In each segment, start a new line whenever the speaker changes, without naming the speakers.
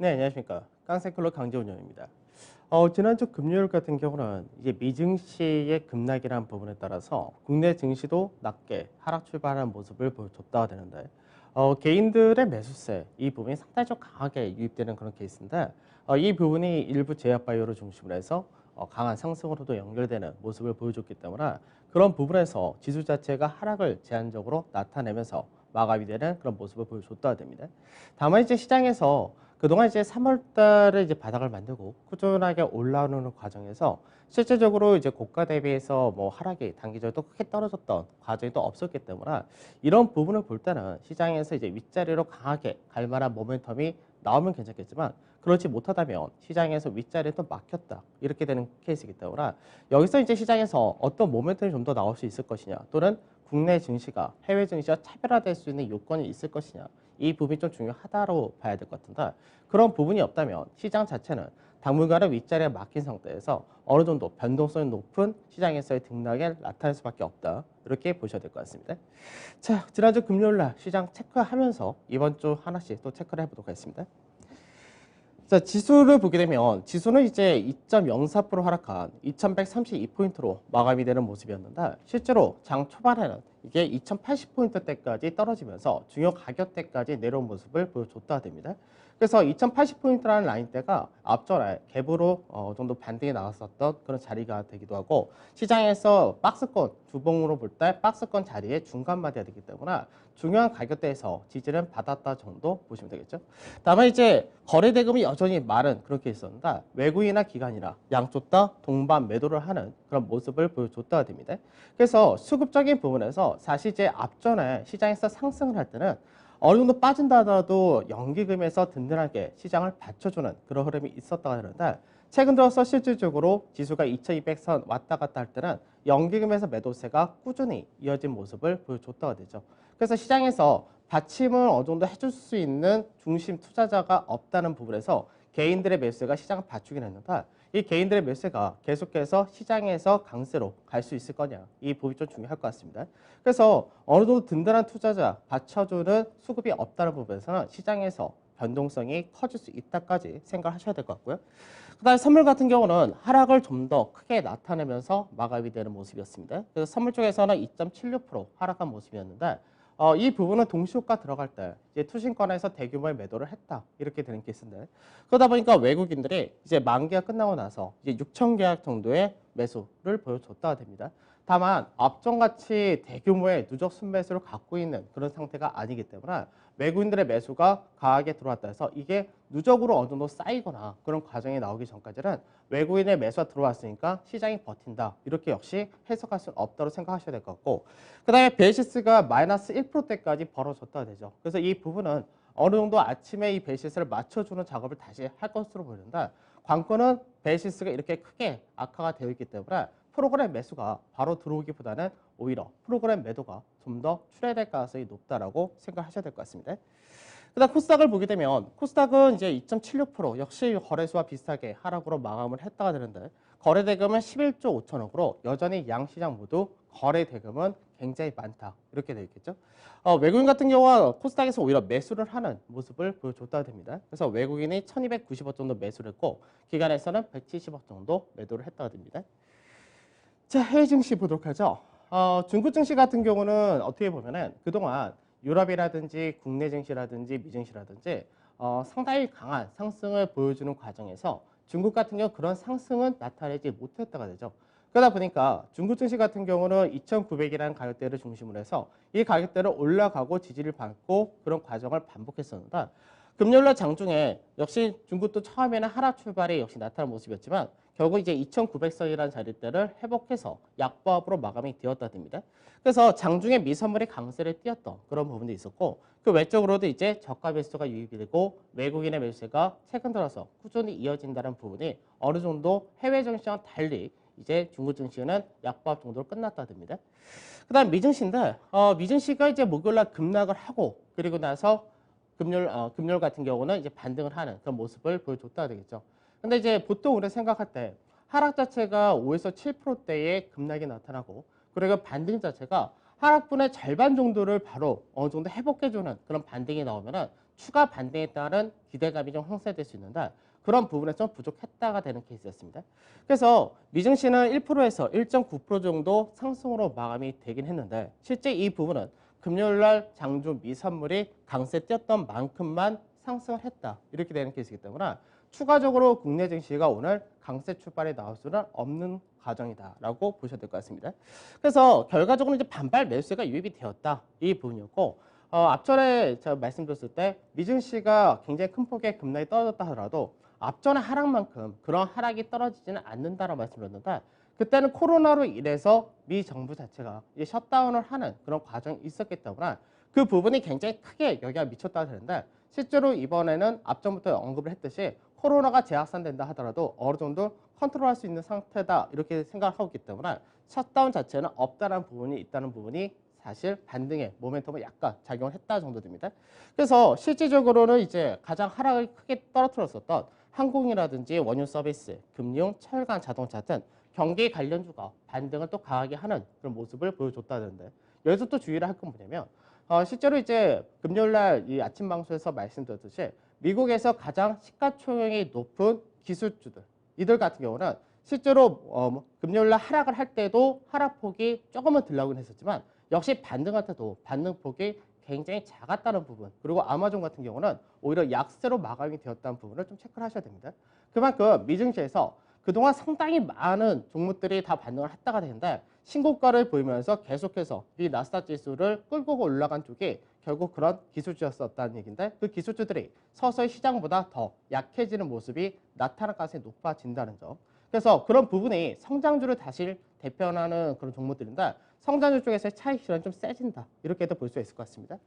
네, 안녕하십니까. 깡센클럽 강재훈입니다. 지난주 금요일 같은 경우는 이제 미증시의 급락이라는 부분에 따라서 국내 증시도 낮게 하락 출발하는 모습을 보여줬다가 되는데, 개인들의 매수세 이 부분이 상당히 좀 강하게 유입되는 그런 케이스인데, 이 부분이 일부 제약바이오를 중심으로 해서 강한 상승으로도 연결되는 모습을 보여줬기 때문에 그런 부분에서 지수 자체가 하락을 제한적으로 나타내면서 마감이 되는 그런 모습을 보여줬다가 됩니다. 다만 이제 시장에서 그동안 이제 3월 달에 이제 바닥을 만들고 꾸준하게 올라오는 과정에서 실질적으로 이제 고가 대비해서 뭐 하락이 단기적으로 또 크게 떨어졌던 과정이 또 없었기 때문에 이런 부분을 볼 때는 시장에서 이제 윗자리로 강하게 갈 만한 모멘텀이 나오면 괜찮겠지만 그렇지 못하다면 시장에서 윗자리에 또 막혔다 이렇게 되는 케이스이기 때문에 여기서 이제 시장에서 어떤 모멘텀이 좀 더 나올 수 있을 것이냐 또는 국내 증시가 해외 증시와 차별화될 수 있는 요건이 있을 것이냐 이 부분이 좀 중요하다고 봐야 될 것 같은데 그런 부분이 없다면 시장 자체는 당분간은 윗자리에 막힌 상태에서 어느 정도 변동성이 높은 시장에서의 등락이 나타날 수밖에 없다. 이렇게 보셔야 될 것 같습니다. 자, 지난주 금요일 날 시장 체크하면서 이번 주 하나씩 또 체크를 해보도록 하겠습니다. 자, 지수를 보게 되면 지수는 이제 2.04% 하락한 2132포인트로 마감이 되는 모습이었는데 실제로 장 초반에는 이게 2080포인트대까지 떨어지면서 중요 가격대까지 내려온 모습을 보여줬다 됩니다. 그래서 2080포인트라는 라인대가 앞전에 갭으로 정도 반등이 나왔었던 그런 자리가 되기도 하고 시장에서 박스권 주봉으로 볼 때 박스권 자리의 중간마디가 되기 때문에 중요한 가격대에서 지지를 받았다 정도 보시면 되겠죠. 다만 이제 거래 대금이 여전히 많은 그렇게 있었는데 외국인이나 기관이나 양쪽 다 동반 매도를 하는 그런 모습을 보여줬다 됩니다. 그래서 수급적인 부분에서 사실 이제 앞전에 시장에서 상승을 할 때는 어느 정도 빠진다 하더라도 연기금에서 든든하게 시장을 받쳐주는 그런 흐름이 있었다고 하는데 최근 들어서 실질적으로 지수가 2200선 왔다 갔다 할 때는 연기금에서 매도세가 꾸준히 이어진 모습을 보여줬다가 되죠. 그래서 시장에서 받침을 어느 정도 해줄 수 있는 중심 투자자가 없다는 부분에서 개인들의 매수세가 시장을 받치긴 했는데 이 개인들의 매수세가 계속해서 시장에서 강세로 갈 수 있을 거냐 이 부분이 좀 중요할 것 같습니다. 그래서 어느 정도 든든한 투자자 받쳐주는 수급이 없다는 부분에서는 시장에서 변동성이 커질 수 있다까지 생각하셔야 될 것 같고요. 그다음에 선물 같은 경우는 하락을 좀 더 크게 나타내면서 마감이 되는 모습이었습니다. 그래서 선물 쪽에서는 2.76% 하락한 모습이었는데 이 부분은 동시효과 들어갈 때 이제 투신권에서 대규모의 매도를 했다 이렇게 되는 케이스인데 그러다 보니까 외국인들이 이제 만기가 끝나고 나서 이제 6천 계약 정도의 매수를 보여줬다가 됩니다. 다만 앞전같이 대규모의 누적 순매수를 갖고 있는 그런 상태가 아니기 때문에 외국인들의 매수가 강하게 들어왔다 해서 이게 누적으로 어느 정도 쌓이거나 그런 과정이 나오기 전까지는 외국인의 매수가 들어왔으니까 시장이 버틴다 이렇게 역시 해석할 수는 없다고 생각하셔야 될 것 같고 그 다음에 베이시스가 마이너스 1%대까지 벌어졌다 되죠. 그래서 이 부분은 어느 정도 아침에 이 베이시스를 맞춰주는 작업을 다시 할 것으로 보이는데 관건은 베이시스가 이렇게 크게 악화가 되어 있기 때문에 프로그램 매수가 바로 들어오기보다는 오히려 프로그램 매도가 좀 더 출회될 가능성이 높다라고 생각하셔야 될 것 같습니다. 그다음 코스닥을 보게 되면 코스닥은 이제 2.76% 역시 거래수와 비슷하게 하락으로 마감을 했다가 되는데 거래 대금은 11조 5천억으로 여전히 양 시장 모두 거래 대금은 굉장히 많다 이렇게 되어 있겠죠. 외국인 같은 경우는 코스닥에서 오히려 매수를 하는 모습을 보여줬다 됩니다. 그래서 외국인이 1290억 정도 매수를 했고 기관에서는 170억 정도 매도를 했다가 됩니다. 자, 해외 증시 보도록 하죠. 중국 증시 같은 경우는 어떻게 보면은 그동안 유럽이라든지 국내 증시라든지 미증시라든지 상당히 강한 상승을 보여주는 과정에서 중국 같은 경우 그런 상승은 나타내지 못했다가 되죠. 그러다 보니까 중국 증시 같은 경우는 2,900이라는 가격대를 중심으로 해서 이 가격대를 올라가고 지지를 받고 그런 과정을 반복했었는데 금요일날 장중에 역시 중국도 처음에는 하락 출발이 역시 나타난 모습이었지만 결국 이제 2,900선이라는 자리대를 회복해서 약보합으로 마감이 되었다 됩니다. 그래서 장중에 미선물이 강세를 띄었던 그런 부분도 있었고 그 외적으로도 이제 저가 매수가 유입이 되고 외국인의 매수가 최근 들어서 꾸준히 이어진다는 부분이 어느 정도 해외 증시와 달리 이제 중국 증시는 약보합 정도로 끝났다 됩니다. 그다음 미증시인데 미증시가 이제 목요일날 급락을 하고 그리고 나서 금요일 같은 경우는 이제 반등을 하는 그런 모습을 보여줬다 되겠죠. 근데 이제 보통 우리가 생각할 때 하락 자체가 5에서 7%대의 급락이 나타나고 그리고 반등 자체가 하락분의 절반 정도를 바로 어느 정도 회복해주는 그런 반등이 나오면은 추가 반등에 따른 기대감이 좀 형성될 수 있는데 그런 부분에 좀 부족했다가 되는 케이스였습니다. 그래서 미증시는 1%에서 1.9% 정도 상승으로 마감이 되긴 했는데 실제 이 부분은 금요일날 장중 미선물이 강세 뛰었던 만큼만 상승을 했다. 이렇게 되는 케이스이기 때문에 추가적으로 국내 증시가 오늘 강세 출발이 나올 수는 없는 과정이다라고 보셔야 될 것 같습니다. 그래서 결과적으로 이제 반발 매수세가 유입이 되었다. 이 부분이었고 앞전에 제가 말씀드렸을 때 미증시가 굉장히 큰 폭의 급락이 떨어졌다 하더라도 앞전의 하락만큼 그런 하락이 떨어지지는 않는다라고 말씀드렸는데 그때는 코로나로 인해서 미 정부 자체가 이제 셧다운을 하는 그런 과정이 있었기 때문에 그 부분이 굉장히 크게 영향을 미쳤다고 하는데 실제로 이번에는 앞전부터 언급을 했듯이 코로나가 재확산된다 하더라도 어느 정도 컨트롤할 수 있는 상태다 이렇게 생각하고 있기 때문에 셧다운 자체는 없다는 부분이 있다는 부분이 사실 반등의 모멘텀을 약간 작용을 했다 정도 됩니다. 그래서 실질적으로는 이제 가장 하락을 크게 떨어뜨렸었던 항공이라든지 원유 서비스, 금융, 철강, 자동차 등 경기 관련주가 반등을 또 강하게 하는 그런 모습을 보여줬다는데 여기서 또 주의를 할 건 뭐냐면 실제로 이제 금요일날 이 아침 방송에서 말씀드렸듯이 미국에서 가장 시가총액이 높은 기술주들 이들 같은 경우는 실제로 금요일날 하락을 할 때도 하락폭이 조금은 들라고는 했었지만 역시 반등할 때도 반등폭이 굉장히 작았다는 부분 그리고 아마존 같은 경우는 오히려 약세로 마감이 되었다는 부분을 좀 체크를 하셔야 됩니다. 그만큼 미증시에서 그동안 상당히 많은 종목들이 다 반등을 했다가 되는데 신고가를 보이면서 계속해서 이 나스닥 지수를 끌고 올라간 쪽이 결국 그런 기술주였었다는 얘기인데 그 기술주들이 서서히 시장보다 더 약해지는 모습이 나타날 가능성이 높아진다는 점. 그래서 그런 부분이 성장주를 다시 대표하는 그런 종목들인데 성장주 쪽에서의 차익 실현이 좀 세진다. 이렇게도 볼 수 있을 것 같습니다.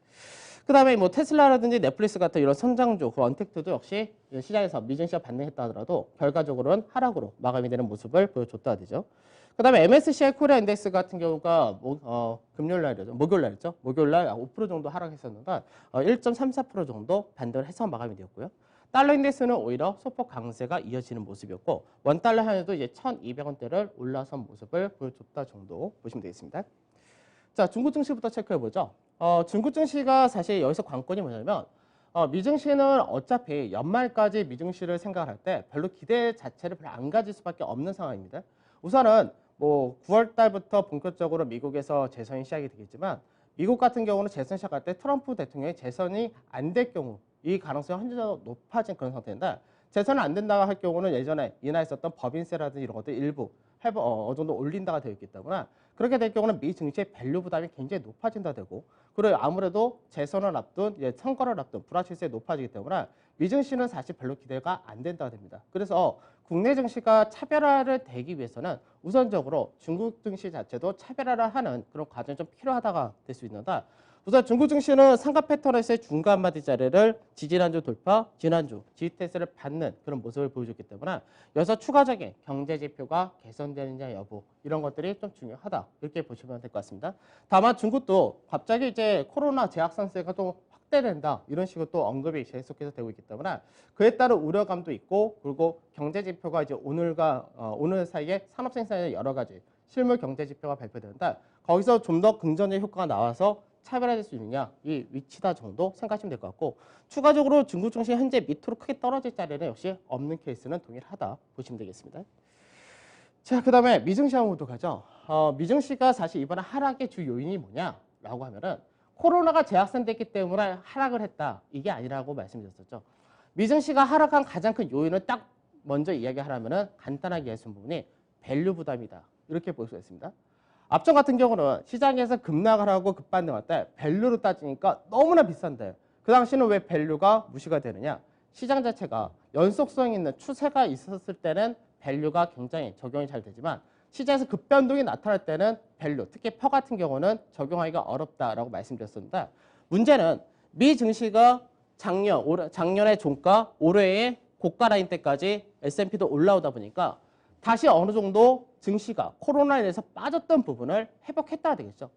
그 다음에 뭐 테슬라라든지 넷플릭스 같은 이런 성장주, 그 언택트도 역시 시장에서 미증시가 반등했다 하더라도 결과적으로는 하락으로 마감이 되는 모습을 보여줬다 되죠. 그 다음에 MSCI 코리아 인덱스 같은 경우가 금요일 날이죠. 목요일 날이죠. 목요일 날 5% 정도 하락했었는데 1.34% 정도 반등을 해서 마감이 되었고요. 달러 인덱스는 오히려 소폭 강세가 이어지는 모습이었고 원달러 한에도 이제 1,200원대를 올라선 모습을 보여줬다 정도 보시면 되겠습니다. 자, 중국 증시부터 체크해 보죠. 중국 증시가 사실 여기서 관건이 뭐냐면 미증시는 어차피 연말까지 미증시를 생각할 때 별로 기대 자체를 별로 안 가질 수밖에 없는 상황입니다. 우선은 뭐 9월 달부터 본격적으로 미국에서 재선이 시작이 되겠지만 미국 같은 경우는 재선 시작할 때 트럼프 대통령이 재선이 안 될 경우 이 가능성이 현저히 높아진 그런 상태인데 재선이 안 된다고 할 경우는 예전에 인하했었던 법인세라든지 이런 것들 일부 어느 정도 올린다가 되어 있기 때문에 그렇게 될 경우는 미 증시의 밸류 부담이 굉장히 높아진다 되고 그리고 아무래도 재선을 앞둔 선거를 앞둔 불확실성이 높아지기 때문에 미 증시는 사실 별로 기대가 안 된다 됩니다. 그래서 국내 증시가 차별화를 되기 위해서는 우선적으로 중국 증시 자체도 차별화를 하는 그런 과정이 좀 필요하다가 될 수 있는데 우선 중국 증시는 상가 패턴에서의 중간 마디 자리를 지지난주 돌파, 지난주 지지 테스트를 받는 그런 모습을 보여줬기 때문에 여기서 추가적인 경제 지표가 개선되느냐 여부 이런 것들이 좀 중요하다 이렇게 보시면 될 것 같습니다. 다만 중국도 갑자기 이제 코로나 재확산세가 또 확대된다 이런 식으로 또 언급이 계속해서 되고 있기 때문에 그에 따른 우려감도 있고 그리고 경제 지표가 이제 오늘 사이에 산업 생산의 여러 가지 실물 경제 지표가 발표되는데 거기서 좀 더 긍정적 효과가 나와서 차별화될 수 있느냐 이 위치다 정도 생각하시면 될 것 같고 추가적으로 중국 증시 현재 밑으로 크게 떨어질 자리는 역시 없는 케이스는 동일하다 보시면 되겠습니다. 자, 그 다음에 미증시 한번 가죠. 미증시가 사실 이번에 하락의 주 요인이 뭐냐라고 하면은 코로나가 재확산됐기 때문에 하락을 했다 이게 아니라고 말씀드렸었죠. 미증시가 하락한 가장 큰 요인은 딱 먼저 이야기하라면은 간단하게 말씀 부분이 밸류 부담이다 이렇게 볼 수 있습니다. 앞전 같은 경우는 시장에서 급락을 하고 급반등할 때 밸류로 따지니까 너무나 비싼데 그 당시는 왜 밸류가 무시가 되느냐? 시장 자체가 연속성 있는 추세가 있었을 때는 밸류가 굉장히 적용이 잘 되지만 시장에서 급변동이 나타날 때는 밸류, 특히 퍼 같은 경우는 적용하기가 어렵다라고 말씀드렸었는데 문제는 미 증시가 작년의 종가, 올해의 고가 라인 때까지 S&P도 올라오다 보니까 다시 어느 정도 증시가 코로나에 대해서 빠졌던 부분을 회복했다가 되겠죠.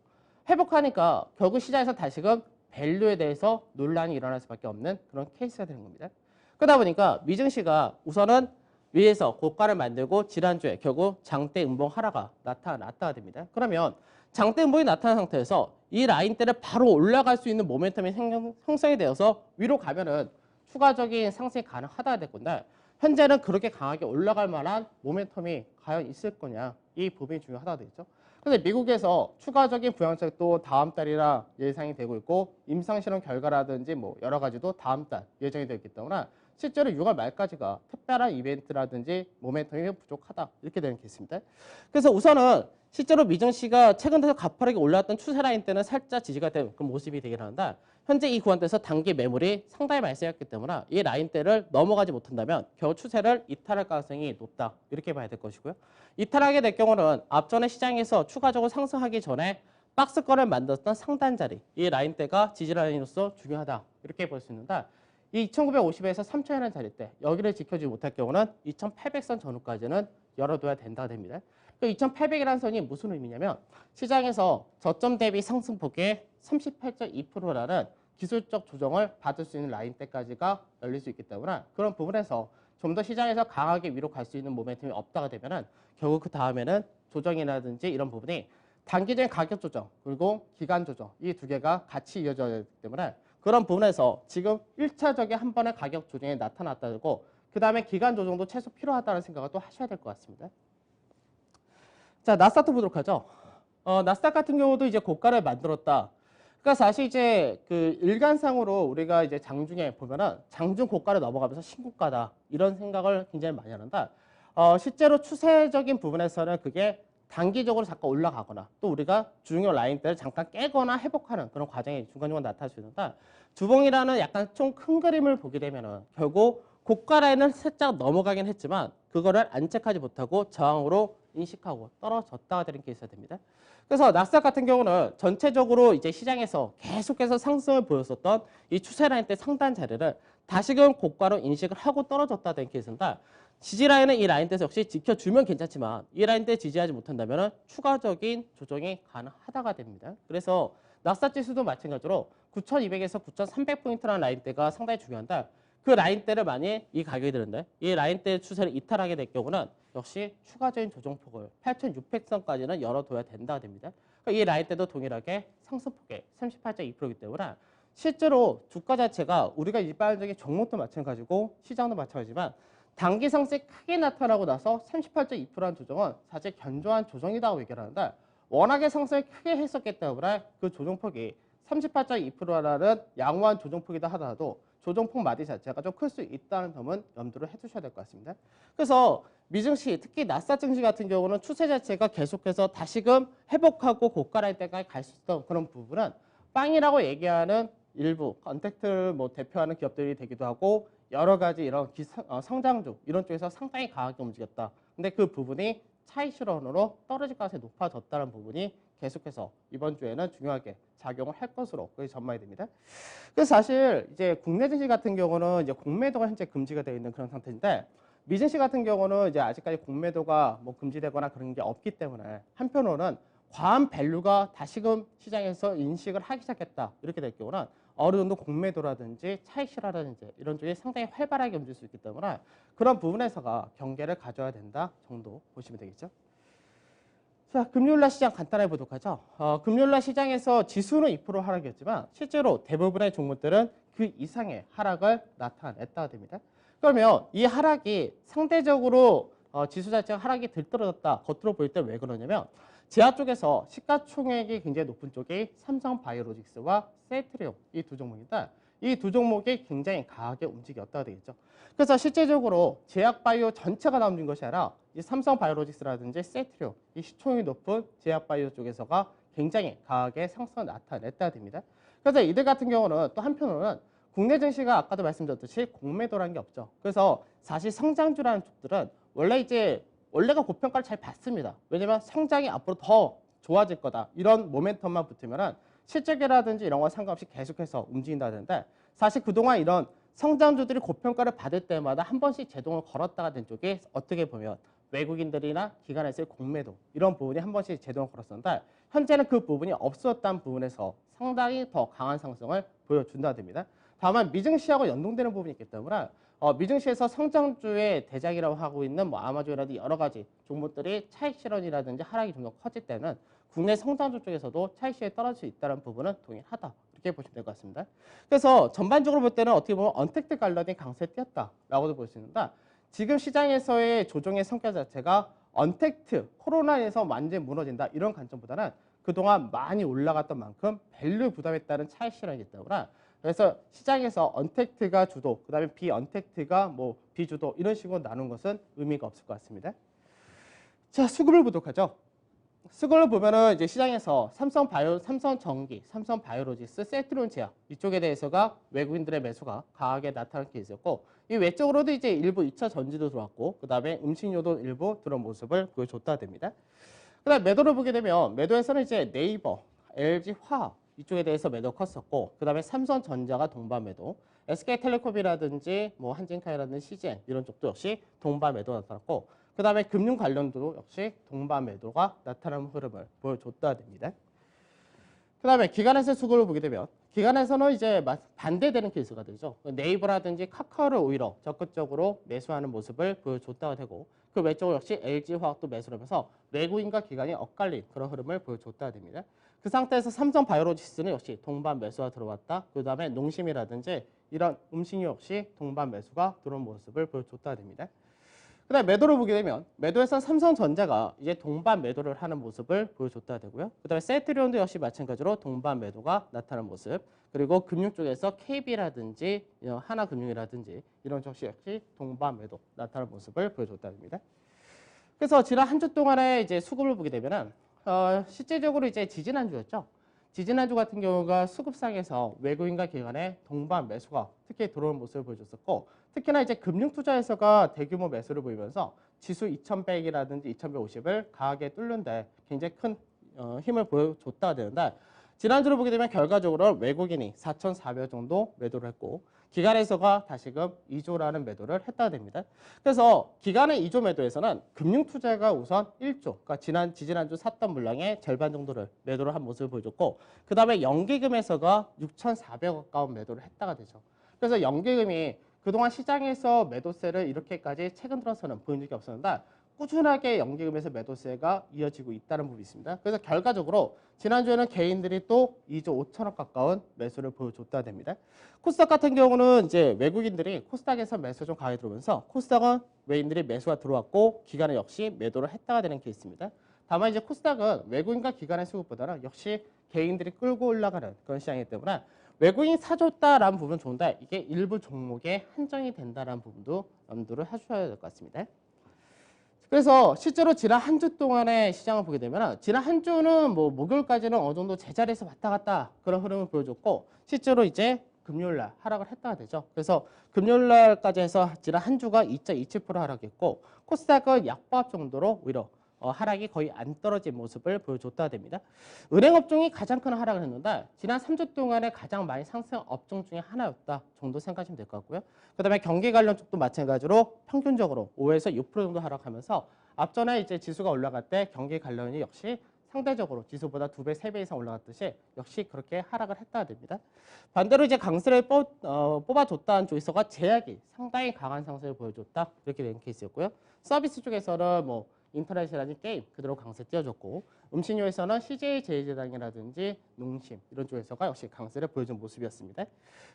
회복하니까 결국 시장에서 다시금 밸류에 대해서 논란이 일어날 수밖에 없는 그런 케이스가 되는 겁니다. 그러다 보니까 미증시가 우선은 위에서 고가를 만들고 지난주에 결국 장대 음봉 하락가 나타났다가 됩니다. 그러면 장대음봉이 나타난 상태에서 이 라인대를 바로 올라갈 수 있는 모멘텀이 형성이 되어서 위로 가면은 추가적인 상승이 가능하다 될 건데 현재는 그렇게 강하게 올라갈 만한 모멘텀이 과연 있을 거냐 이 부분이 중요하다 되겠죠. 근데 미국에서 추가적인 부양책도 다음 달이나 예상이 되고 있고 임상실험 결과라든지 뭐 여러 가지도 다음 달 예정이 되어 있기 때문에 실제로 6월 말까지가 특별한 이벤트라든지 모멘텀이 부족하다 이렇게 되는 케이스입니다. 그래서 우선은 실제로 미증시가 최근 들어 가파르게 올라왔던 추세 라인 때는 살짝 지지가 된 그런 모습이 되긴 하는데 현재 이 구간대에서 단기 매물이 상당히 발생했기 때문에 이 라인대를 넘어가지 못한다면 겨우 추세를 이탈할 가능성이 높다 이렇게 봐야 될 것이고요. 이탈하게 될 경우는 앞전에 시장에서 추가적으로 상승하기 전에 박스권을 만들었던 상단 자리 이 라인대가 지지라인으로서 중요하다 이렇게 볼 수 있는데 이 2950에서 3000이라는 자리 때 여기를 지켜주지 못할 경우는 2800선 전후까지는 열어둬야 된다 됩니다. 2800이라는 선이 무슨 의미냐면 시장에서 저점 대비 상승폭의 38.2%라는 기술적 조정을 받을 수 있는 라인대까지가 열릴 수 있기 때문에 그런 부분에서 좀 더 시장에서 강하게 위로 갈 수 있는 모멘텀이 없다가 되면은 결국 그 다음에는 조정이라든지 이런 부분이 단기적인 가격 조정 그리고 기간 조정 이 두 개가 같이 이어져야 되기 때문에 그런 부분에서 지금 1차적인 한 번의 가격 조정이 나타났다고 그 다음에 기간 조정도 최소 필요하다는 생각을 또 하셔야 될 것 같습니다. 자, 나스닥도 보도록 하죠. 나스닥 같은 경우도 이제 고가를 만들었다. 그러니까 사실 이제 그 일간상으로 우리가 이제 장중에 보면은 장중 고가를 넘어가면서 신고가다 이런 생각을 굉장히 많이 하는데 실제로 추세적인 부분에서는 그게 단기적으로 잠깐 올라가거나 또 우리가 중요 라인대를 잠깐 깨거나 회복하는 그런 과정이 중간중간 나타날 수 있는데 주봉이라는 약간 좀 큰 그림을 보게 되면은 결국 고가 라인을 살짝 넘어가긴 했지만 그거를 안착하지 못하고 저항으로 인식하고 떨어졌다가 되는 케이스가 됩니다. 그래서 나스닥 같은 경우는 전체적으로 이제 시장에서 계속해서 상승을 보였었던 이 추세 라인 때 상단 자리를 다시금 고가로 인식을 하고 떨어졌다 된 케이스인데 지지 라인은 이 라인대에서 역시 지켜주면 괜찮지만 이 라인대 지지하지 못한다면 추가적인 조정이 가능하다가 됩니다. 그래서 나스닥 지수도 마찬가지로 9200에서 9300포인트라는 라인대가 상당히 중요한데 그 라인대를 만약 이 가격이 되는데 이 라인대 추세를 이탈하게 될 경우는 역시 추가적인 조정폭을 8600선까지는 열어둬야 된다 됩니다. 그러니까 이 라인대도 동일하게 상승폭의 38.2%이기 때문에 실제로 주가 자체가 우리가 일반적인 종목도 마찬가지고 시장도 마찬가지지만 단기 상승이 크게 나타나고 나서 38.2%라는 조정은 사실 견조한 조정이라고 얘기하는데 워낙에 상승을 크게 했었기 때문에 그 조정폭이 38.2%라는 양호한 조정폭이다 하더라도 조정폭 마디 자체가 좀 클 수 있다는 점은 염두를 해두셔야 될 것 같습니다. 그래서 미증시 특히 나스닥 증시 같은 경우는 추세 자체가 계속해서 다시금 회복하고 고가 라인대까지 갈 수 있던 그런 부분은 빵이라고 얘기하는 일부 컨택트를 뭐 대표하는 기업들이 되기도 하고 여러 가지 이런 성장주 이런 쪽에서 상당히 강하게 움직였다. 근데 그 부분이 차익 실현으로 떨어질 가능성이 높아졌다는 부분이 계속해서 이번 주에는 중요하게 작용을 할 것으로 그렇게 전망이 됩니다. 그래서 사실 이제 국내 증시 같은 경우는 이제 공매도가 현재 금지가 되어 있는 그런 상태인데 미증시 같은 경우는 이제 아직까지 공매도가 뭐 금지되거나 그런 게 없기 때문에 한편으로는 과한 밸류가 다시금 시장에서 인식을 하기 시작했다 이렇게 될 경우는 어느 정도 공매도라든지 차익 실화라든지 이런 쪽이 상당히 활발하게 움직일 수 있기 때문에 그런 부분에서가 경계를 가져야 된다 정도 보시면 되겠죠. 자, 금요일날 시장 간단하게 보도록 하죠. 금요일날 시장에서 지수는 2% 하락이었지만 실제로 대부분의 종목들은 그 이상의 하락을 나타냈다가 됩니다. 그러면 이 하락이 상대적으로 지수 자체가 하락이 들떨어졌다 겉으로 보일 때 왜 그러냐면 지하 쪽에서 시가총액이 굉장히 높은 쪽이 삼성바이오로직스와 셀트리온 이 두 종목인데 이 두 종목이 굉장히 강하게 움직였다가 되겠죠. 그래서 실제적으로 제약바이오 전체가 다 움직인 것이 아니라 이 삼성바이오로직스라든지 셀트리온 이 시총이 높은 제약바이오 쪽에서가 굉장히 강하게 상승을 나타냈다가 됩니다. 그래서 이들 같은 경우는 또 한편으로는 국내 증시가 아까도 말씀드렸듯이 공매도라는 게 없죠. 그래서 사실 성장주라는 쪽들은 원래가 고평가를 잘 받습니다. 왜냐면 성장이 앞으로 더 좋아질 거다. 이런 모멘텀만 붙으면은 실적이라든지 이런 거 상관없이 계속해서 움직인다는데 사실 그동안 이런 성장주들이 고평가를 받을 때마다 한 번씩 제동을 걸었다가 된 쪽이 어떻게 보면 외국인들이나 기관에서의 공매도 이런 부분이 한 번씩 제동을 걸었었는데 현재는 그 부분이 없었다는 부분에서 상당히 더 강한 상승을 보여준다 됩니다. 다만 미증시하고 연동되는 부분이 있기 때문에 미증시에서 성장주의 대장이라고 하고 있는 뭐 아마존이라든지 여러 가지 종목들이 차익 실현이라든지 하락이 좀 더 커질 때는 국내 성장주 쪽에서도 차익 실현이 떨어질 수 있다는 부분은 동일하다. 이렇게 보시면 될 것 같습니다. 그래서 전반적으로 볼 때는 어떻게 보면 언택트 관련이 강세에 뛰었다라고도 볼 수 있는데 지금 시장에서의 조정의 성격 자체가 언택트, 코로나에서 완전히 무너진다 이런 관점보다는 그동안 많이 올라갔던 만큼 밸류 부담에 따른 차익 실현이기 때문에 그래서 시장에서 언택트가 주도, 그 다음에 비언택트가 뭐 비주도 이런 식으로 나눈 것은 의미가 없을 것 같습니다. 자, 수급을 보도록 하죠. 수급을 보면은 이제 시장에서 삼성전기, 삼성바이오로직스, 셀트리온 제약 이쪽에 대해서가 외국인들의 매수가 강하게 나타난 게 있었고 이 외적으로도 이제 일부 2차 전지도 들어왔고 그 다음에 음식료도 일부 들어온 모습을 보여줬다 됩니다. 그 다음에 매도를 보게 되면 매도에서는 이제 네이버, LG 화학 이쪽에 대해서 매도 컸었고 그 다음에 삼성전자가 동반 매도, SK텔레콤이라든지 뭐 한진카이라든지 CGN 이런 쪽도 역시 동반 매도 나타났고 그 다음에 금융 관련도 역시 동반 매도가 나타나는 흐름을 보여줬다 됩니다. 그 다음에 기관에서 수급을 보게 되면 기관에서는 이제 반대되는 케이스가 되죠. 네이버라든지 카카오를 오히려 적극적으로 매수하는 모습을 보여줬다가 되고 그 외적으로 역시 LG화학도 매수를 하면서 외국인과 기관이 엇갈린 그런 흐름을 보여줬다가 됩니다. 그 상태에서 삼성바이오로직스는 역시 동반 매수가 들어왔다. 그 다음에 농심이라든지 이런 음식료 역시 동반 매수가 들어온 모습을 보여줬다가 됩니다. 그 다음에 매도를 보게 되면 매도에서 삼성전자가 이제 동반 매도를 하는 모습을 보여줬다 되고요. 그 다음에 셀트리온도 역시 마찬가지로 동반 매도가 나타나는 모습 그리고 금융 쪽에서 KB라든지 하나금융이라든지 이런 쪽 역시 동반 매도 나타나는 모습을 보여줬다 됩니다. 그래서 지난 한 주 동안의 이제 수급을 보게 되면은 실제적으로 이제 지지난주였죠. 지지난주 같은 경우가 수급상에서 외국인과 기관의 동반 매수가 특히 들어오는 모습을 보여줬었고 특히나 이제 금융투자에서가 대규모 매수를 보이면서 지수 2100이라든지 2150을 강하게 뚫는데 굉장히 큰 힘을 보여줬다가 되는데 지난주를 보게 되면 결과적으로 외국인이 4,400 정도 매도를 했고 기관에서가 다시금 2조라는 매도를 했다가 됩니다. 그래서 기관의 2조 매도에서는 금융투자가 우선 1조, 그러니까 지지난주 샀던 물량의 절반 정도를 매도를 한 모습을 보여줬고 그 다음에 연기금에서가 6,400억 가까운 매도를 했다가 되죠. 그래서 연기금이 그동안 시장에서 매도세를 이렇게까지 최근 들어서는 보인 적이 없었는데 꾸준하게 연기금에서 매도세가 이어지고 있다는 부분이 있습니다. 그래서 결과적으로 지난주에는 개인들이 또 2조 5천억 가까운 매수를 보여줬다 됩니다. 코스닥 같은 경우는 이제 외국인들이 코스닥에서 매수 좀 강하게 들어오면서 코스닥은 외인들이 매수가 들어왔고 기관은 역시 매도를 했다가 되는 케이스입니다. 다만 이제 코스닥은 외국인과 기관의 수급보다는 역시 개인들이 끌고 올라가는 그런 시장이기 때문에 외국인이 사줬다라는 부분은 좋은데 이게 일부 종목에 한정이 된다는 부분도 염두를 해주셔야 될 것 같습니다. 그래서 실제로 지난 한 주 동안의 시장을 보게 되면 지난 한 주는 뭐 목요일까지는 어느 정도 제자리에서 왔다 갔다 그런 흐름을 보여줬고 실제로 이제 금요일날 하락을 했다가 되죠. 그래서 금요일날까지 해서 지난 한 주가 2.27% 하락했고 코스닥은 약보합 정도로 오히려 하락이 거의 안 떨어진 모습을 보여줬다 됩니다. 은행 업종이 가장 큰 하락을 했는데 지난 3주 동안에 가장 많이 상승 업종 중에 하나였다 정도 생각하시면 될 것 같고요. 그 다음에 경기 관련 쪽도 마찬가지로 평균적으로 5에서 6% 정도 하락하면서 앞전에 이제 지수가 올라갈 때 경기 관련이 역시 상대적으로 지수보다 2배, 3배 이상 올라갔듯이 역시 그렇게 하락을 했다 됩니다. 반대로 이제 강세를 뽑아줬다는 쪽에서가 제약이 상당히 강한 상승을 보여줬다 이렇게 된 케이스였고요. 서비스 쪽에서는 뭐 인터넷이라든지 게임 그대로 강세 띄워줬고 음식료에서는 CJ 제일제당이라든지 농심 이런 쪽에서가 역시 강세를 보여준 모습이었습니다.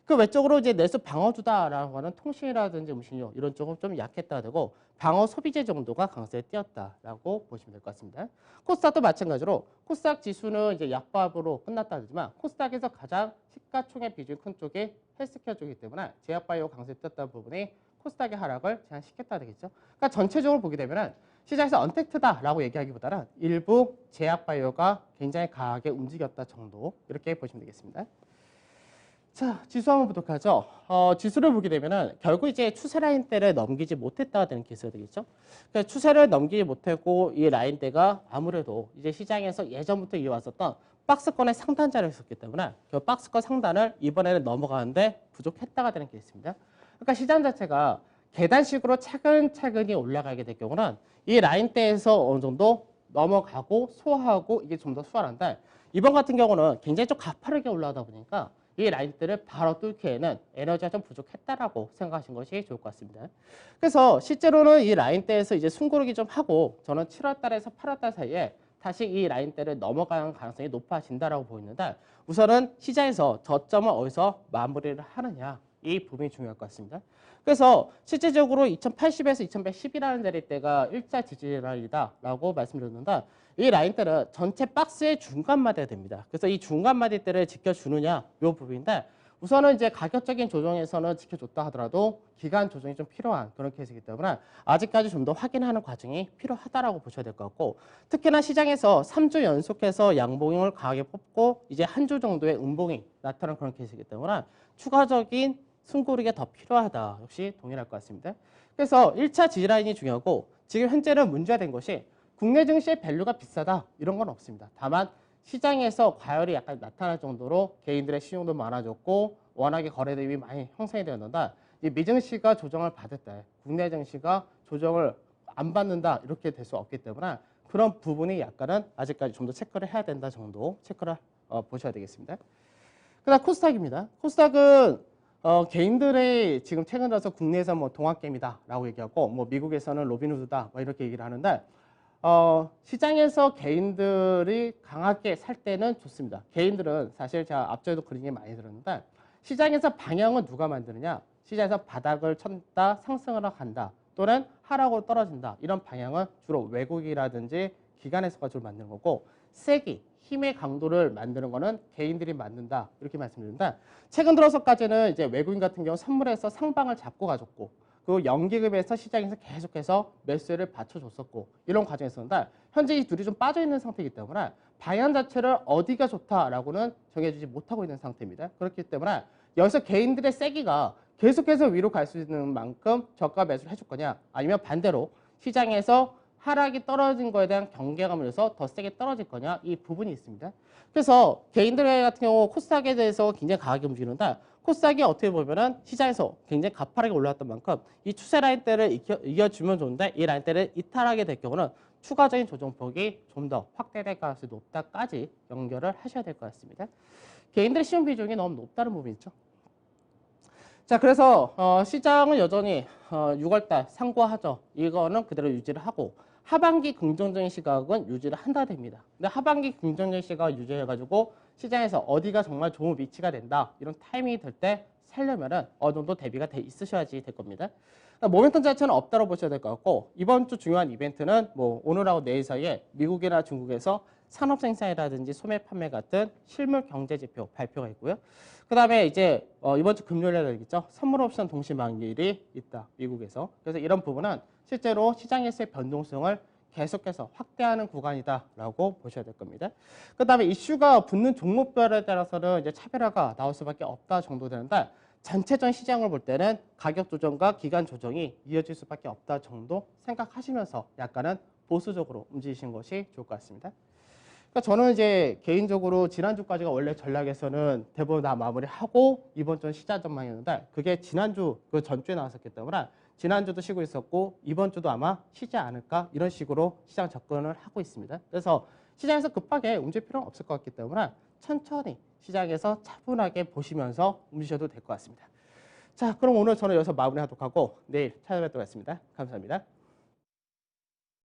그 외적으로 이제 내수 방어주다라고 하는 통신이라든지 음식료 이런 쪽은 좀 약했다 되고 방어 소비재 정도가 강세에 띄었다라고 보시면 될 것 같습니다. 코스닥도 마찬가지로 코스닥 지수는 이제 약보합으로 끝났다 하지만 코스닥에서 가장 시가총액 비중이 큰 쪽이 헬스케어 쪽이기 때문에 제약바이오 강세에 띄었다는 부분이 코스닥의 하락을 제한시켰다 되겠죠. 그러니까 전체적으로 보게 되면은 시장에서 언택트다라고 얘기하기보다는 일부 제약바이오가 굉장히 강하게 움직였다 정도 이렇게 보시면 되겠습니다. 자, 지수 한번 보도록 하죠. 지수를 보게 되면은 결국 이제 추세 라인대를 넘기지 못했다가 되는 케이스가 되겠죠. 그러니까 추세를 넘기지 못하고 이 라인대가 아무래도 이제 시장에서 예전부터 이어왔었던 박스권의 상단자를 했었기 때문에 그 박스권 상단을 이번에는 넘어가는데 부족했다가 되는 케이스입니다. 그러니까 시장 자체가 계단식으로 차근차근히 올라가게 될 경우는 이 라인대에서 어느 정도 넘어가고 소화하고 이게 좀 더 수월한데 이번 같은 경우는 굉장히 좀 가파르게 올라가다 보니까 이 라인대를 바로 뚫기에는 에너지가 좀 부족했다라고 생각하신 것이 좋을 것 같습니다. 그래서 실제로는 이 라인대에서 이제 숨고르기 좀 하고 저는 7월 달에서 8월 달 사이에 다시 이 라인대를 넘어가는 가능성이 높아진다라고 보이는데 우선은 시장에서 저점을 어디서 마무리를 하느냐 이 부분이 중요할 것 같습니다. 그래서 실제적으로 2080에서 2110이라는 내릴때가 일자 지지라인이다라고 말씀드렸는데 이 라인대는 전체 박스의 중간마디가 됩니다. 그래서 이 중간마디대를 지켜주느냐 이 부분인데 우선은 이제 가격적인 조정에서는 지켜줬다 하더라도 기간 조정이 좀 필요한 그런 케이스이기 때문에 아직까지 좀 더 확인하는 과정이 필요하다라고 보셔야 될 것 같고 특히나 시장에서 3주 연속해서 양봉을 강하게 뽑고 이제 한 주 정도의 음봉이 나타나는 그런 케이스이기 때문에 추가적인 숨고르기가 더 필요하다. 역시 동일할 것 같습니다. 그래서 1차 지지라인이 중요하고 지금 현재는 문제가 된 것이 국내 증시의 밸류가 비싸다 이런 건 없습니다. 다만 시장에서 과열이 약간 나타날 정도로 개인들의 신용도 많아졌고 워낙에 거래 대비 많이 형성이 되었는데 이 미증시가 조정을 받을 때 국내 증시가 조정을 안 받는다 이렇게 될 수 없기 때문에 그런 부분이 약간은 아직까지 좀 더 체크를 해야 된다 정도 체크를 보셔야 되겠습니다. 그다음 코스닥입니다. 코스닥은 개인들의 지금 최근 들어서 국내에서 뭐 동학개미다라고 얘기하고 뭐 미국에서는 로빈후드다 뭐 이렇게 얘기를 하는데 시장에서 개인들이 강하게 살 때는 좋습니다. 개인들은 사실 제가 앞전에도 그런 얘기 많이 들었는데 시장에서 방향은 누가 만드느냐? 시장에서 바닥을 쳤다 상승을 간다 또는 하락으로 떨어진다 이런 방향은 주로 외국이라든지 기관에서가 주로 만드는 거고 세기 힘의 강도를 만드는 거는 개인들이 만든다 이렇게 말씀드립니다. 최근 들어서까지는 이제 외국인 같은 경우 선물에서 상방을 잡고 가졌고 그 연기급에서 시장에서 계속해서 매수를 받쳐줬었고 이런 과정이 있었는데 현재 이 둘이 좀 빠져 있는 상태이기 때문에 방향 자체를 어디가 좋다라고는 정해주지 못하고 있는 상태입니다. 그렇기 때문에 여기서 개인들의 세기가 계속해서 위로 갈 수 있는 만큼 저가 매수를 해줄 거냐 아니면 반대로 시장에서 하락이 떨어진 거에 대한 경계감을 해서 더 세게 떨어질 거냐 이 부분이 있습니다. 그래서 개인들 같은 경우 코스닥에 대해서 굉장히 강하게 움직이는데 코스닥이 어떻게 보면은 시장에서 굉장히 가파르게 올라왔던 만큼 이 추세 라인대를 이겨주면 좋은데 이 라인대를 이탈하게 될 경우는 추가적인 조정폭이 좀 더 확대될 가능성이 높다까지 연결을 하셔야 될 것 같습니다. 개인들의 시험 비중이 너무 높다는 부분이 있죠. 자, 그래서 시장은 여전히 6월달 상고하죠. 이거는 그대로 유지를 하고 하반기 긍정적인 시각은 유지를 한다 됩니다. 근데 하반기 긍정적인 시각을 유지해가지고 시장에서 어디가 정말 좋은 위치가 된다 이런 타이밍이 될 때 살려면은 어느 정도 대비가 돼 있으셔야지 될 겁니다. 그러니까 모멘텀 자체는 없다고 보셔야 될 것 같고 이번 주 중요한 이벤트는 뭐 오늘하고 내일 사이에 미국이나 중국에서 산업 생산이라든지 소매 판매 같은 실물 경제 지표 발표가 있고요. 그다음에 이제 이번 주 금요일에 열리겠죠. 선물 옵션 동시 만기일이 있다. 미국에서. 그래서 이런 부분은 실제로 시장에서의 변동성을 계속해서 확대하는 구간이다라고 보셔야 될 겁니다. 그다음에 이슈가 붙는 종목별에 따라서는 이제 차별화가 나올 수밖에 없다 정도 되는데 전체적인 시장을 볼 때는 가격 조정과 기간 조정이 이어질 수밖에 없다 정도 생각하시면서 약간은 보수적으로 움직이시는 것이 좋을 것 같습니다. 그러니까 저는 이제 개인적으로 지난주까지가 원래 전략에서는 대부분 다 마무리하고 이번 주는 시작 전망이었는데 그게 지난주 그 전주에 나왔었기 때문에 지난주도 쉬고 있었고 이번 주도 아마 쉬지 않을까 이런 식으로 시장 접근을 하고 있습니다. 그래서 시장에서 급하게 움직일 필요는 없을 것 같기 때문에 천천히 시장에서 차분하게 보시면서 움직여도 될 것 같습니다. 자, 그럼 오늘 저는 여기서 마무리하도록 하고 내일 찾아뵙도록 하겠습니다. 감사합니다.